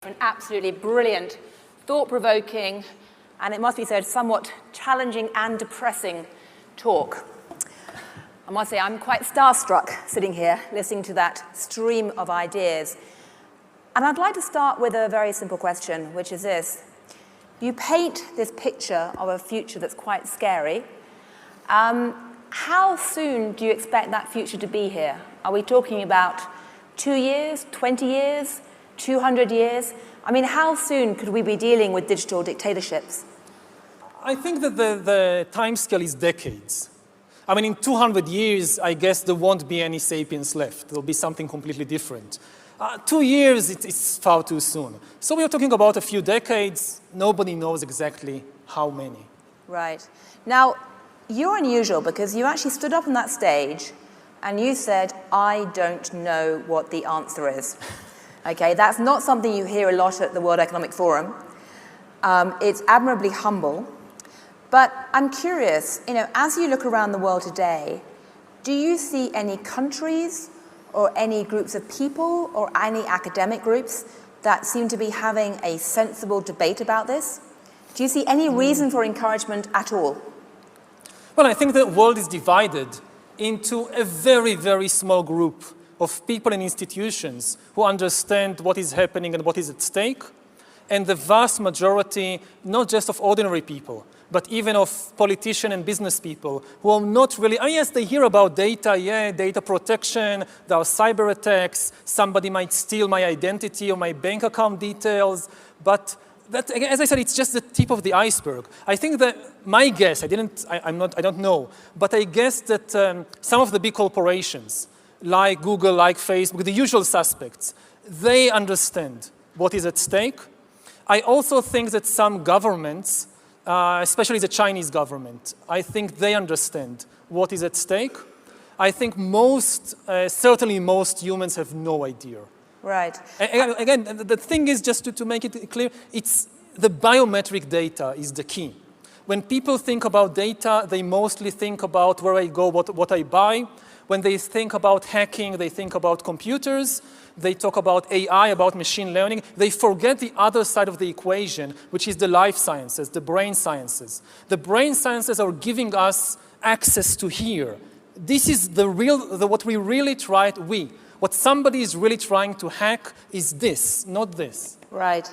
An absolutely brilliant, thought-provoking, and it must be said, somewhat challenging and depressing talk. I must say I'm quite starstruck sitting here listening to that stream of ideas. And I'd like to start with a very simple question, which is this. You paint this picture of a future that's quite scary. How soon do you expect that future to be here? Are we talking about 2 years, 20 years, 200 years? I mean, how soon could we be dealing with digital dictatorships? I think that the timescale is decades. I mean, in 200 years, I guess there won't be any sapiens left. There'll be something completely different. 2 years, it's far too soon. So we are talking about a few decades. Nobody knows exactly how many. Right. Now, you're unusual because you actually stood up on that stage and you said, I don't know what the answer is. Okay, that's not something you hear a lot at the World Economic Forum. It's admirably humble. But I'm curious, as you look around the world today, do you see any countries or any groups of people or any academic groups that seem to be having a sensible debate about this? Do you see any reason for encouragement at all? Well, I think the world is divided into a very, very small group of people and institutions who understand what is happening and what is at stake, and the vast majority, not just of ordinary people, but even of politicians and business people who are not really, yes, they hear about data, data protection, there are cyber attacks, somebody might steal my identity or my bank account details, but that, as I said, it's just the tip of the iceberg. I think that my guess, I don't know, but I guess that some of the big corporations, like Google, like Facebook, the usual suspects, they understand what is at stake. I also think that some governments, especially the Chinese government, I think they understand what is at stake. I think certainly most humans have no idea. Right. Again, the thing is, just to make it clear, it's the biometric data is the key. When people think about data, they mostly think about where I go, what I buy. When they think about hacking, they think about computers. They talk about AI, about machine learning. They forget the other side of the equation, which is the life sciences, the brain sciences. The brain sciences are giving us access to here. This is what we really tried, what somebody is really trying to hack is this, not this. Right.